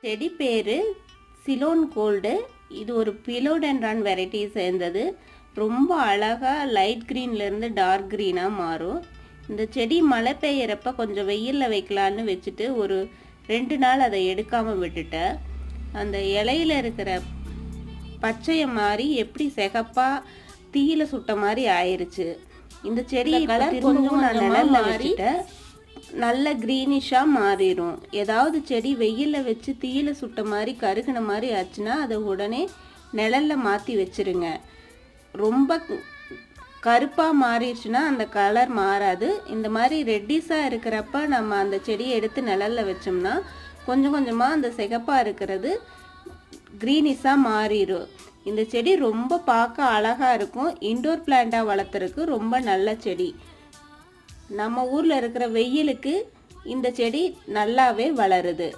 செடி பேர் சிலோன் கோல்டு. இது ஒரு பிலோடென்ட்ரான் வெரைட்டி சேர்ந்தது. ரொம்ப அழகாக லைட் க்ரீன்லேருந்து டார்க் க்ரீனாக மாறும். இந்த செடி மழை பெய்யறப்ப கொஞ்சம் வெயிலில் வைக்கலான்னு வச்சுட்டு ஒரு 2 நாள் அதை எடுக்காமல் விட்டுட்டேன். அந்த இலையில் இருக்கிற பச்சையை மாதிரி எப்படி சிகப்பாக தீயில சுட்ட மாதிரி ஆயிடுச்சு. இந்த செடி கலர் கொஞ்சம் நான் நிழல்ல வச்சுட்டேன், நல்ல க்ரீனிஷாக மாறிடும். ஏதாவது செடி வெயிலில் வச்சு தீயில சுட்ட மாதிரி கருகின மாதிரி ஆச்சுன்னா அதை உடனே நிழலில் மாற்றி வச்சுருங்க. ரொம்ப கருப்பாக மாறிடுச்சுன்னா அந்த கலர் மாறாது. இந்த மாதிரி ரெட்டிஸாக இருக்கிறப்ப நம்ம அந்த செடியை எடுத்து நிழலில் வச்சோம்னா கொஞ்சம் கொஞ்சமாக அந்த சிகப்பாக இருக்கிறது க்ரீனிஷாக மாறிடும். இந்த செடி ரொம்ப பார்க்க அழகாக இருக்கும். இன்டோர் பிளான்ட்டாக வளர்த்துறதுக்கு ரொம்ப நல்ல செடி. நம்ம ஊரில் இருக்கிற வெயிலுக்கு இந்த செடி நல்லாவே வளருது.